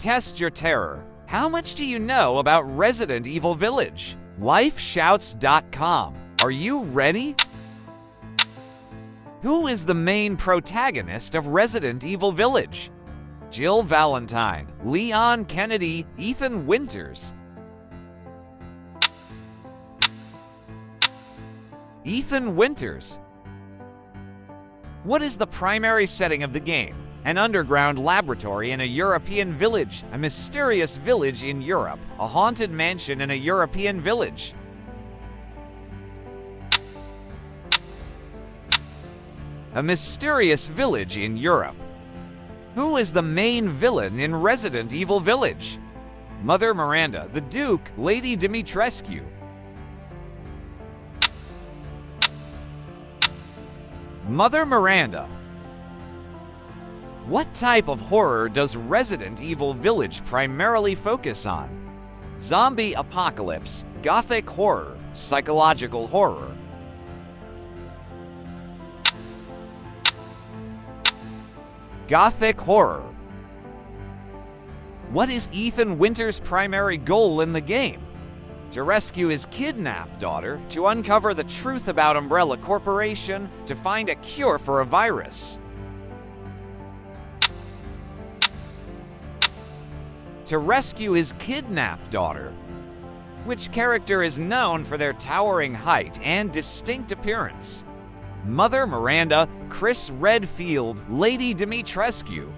test your terror. How much do you know about Resident Evil Village? LifeShouts.com. Are you ready? Who is the main protagonist of Resident Evil Village? Jill Valentine, Leon Kennedy, Ethan Winters. Ethan Winters. What is the primary setting of the game? An underground laboratory in a European village, a mysterious village in Europe, a haunted mansion in a European village. A mysterious village in Europe. Who is the main villain in Resident Evil Village? Mother Miranda, the Duke, Lady Dimitrescu. Mother Miranda. What type of horror does Resident Evil Village primarily focus on? Zombie apocalypse, gothic horror, psychological horror. Gothic horror. What is Ethan Winters' primary goal in the game? To rescue his kidnapped daughter, to uncover the truth about Umbrella Corporation, to find a cure for a virus. To rescue his kidnapped daughter. Which character is known for their towering height and distinct appearance? Mother Miranda, Chris Redfield, Lady Dimitrescu.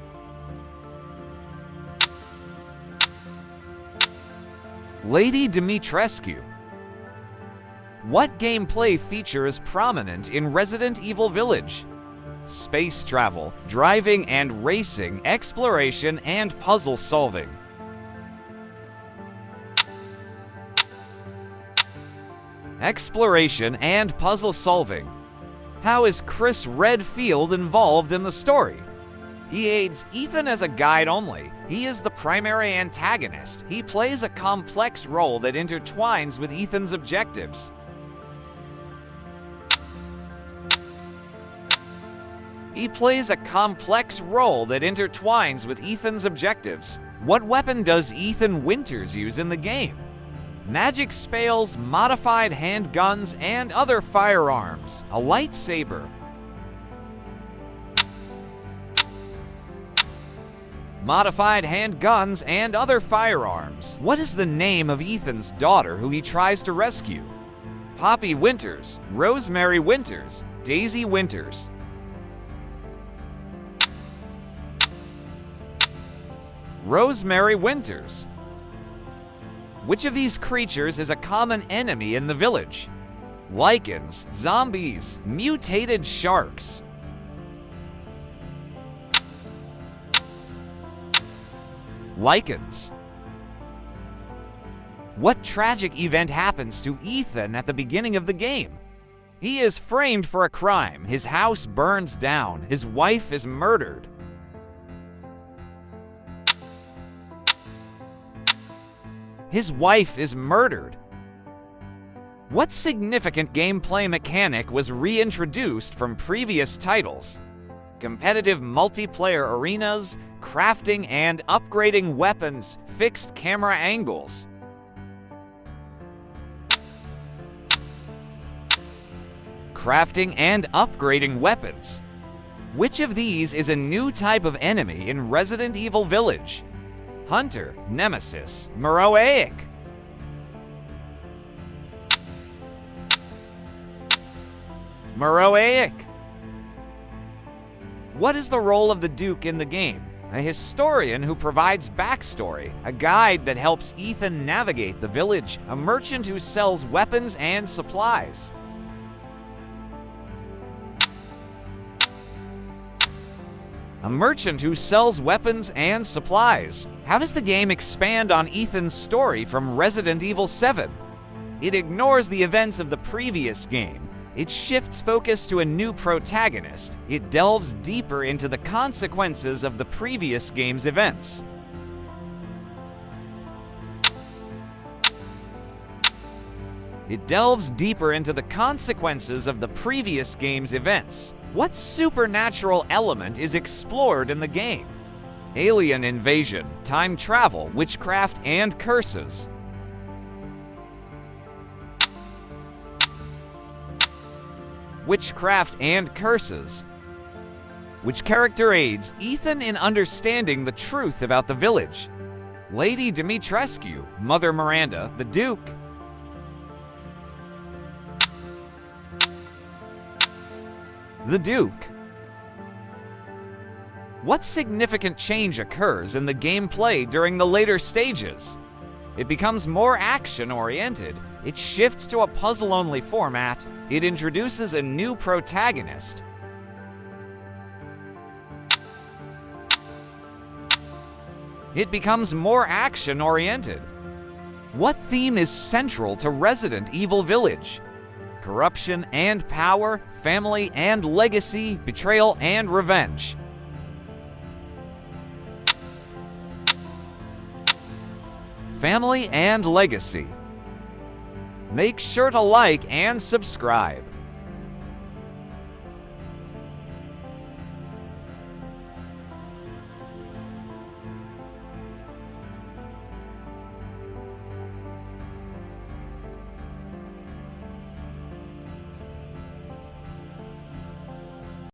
Lady Dimitrescu. What gameplay feature is prominent in Resident Evil Village? Space travel, driving and racing, exploration, and puzzle solving. Exploration and puzzle solving. How is Chris Redfield involved in the story? He aids Ethan as a guide only. He is the primary antagonist. He plays a complex role that intertwines with Ethan's objectives. He plays a complex role that intertwines with Ethan's objectives. What weapon does Ethan Winters use in the game? Magic spells, modified handguns, and other firearms. A lightsaber. Modified handguns and other firearms. What is the name of Ethan's daughter who he tries to rescue? Poppy Winters, Rosemary Winters, Daisy Winters. Rosemary Winters. Which of these creatures is a common enemy in the village? Lycans, zombies, mutated sharks. Lycans. What tragic event happens to Ethan at the beginning of the game? He is framed for a crime. His house burns down. His wife is murdered. His wife is murdered. What significant gameplay mechanic was reintroduced from previous titles? Competitive multiplayer arenas, crafting and upgrading weapons, fixed camera angles. Crafting and upgrading weapons. Which of these is a new type of enemy in Resident Evil Village? Hunter, Nemesis, Morrowic. Morrowic. What is the role of the Duke in the game? A historian who provides backstory, a guide that helps Ethan navigate the village, a merchant who sells weapons and supplies. A merchant who sells weapons and supplies. How does the game expand on Ethan's story from Resident Evil 7? It ignores the events of the previous game. It shifts focus to a new protagonist. It delves deeper into the consequences of the previous game's events. It delves deeper into the consequences of the previous game's events. What supernatural element is explored in the game? Alien invasion, time travel, witchcraft, and curses. Witchcraft and curses. Which character aids Ethan in understanding the truth about the village? Lady Dimitrescu, Mother Miranda, the Duke. The Duke. What significant change occurs in the gameplay during the later stages? It becomes more action-oriented, it shifts to a puzzle-only format, it introduces a new protagonist. It becomes more action-oriented. What theme is central to Resident Evil Village? Corruption and power, family and legacy, betrayal and revenge. Family and legacy. Make sure to like and subscribe.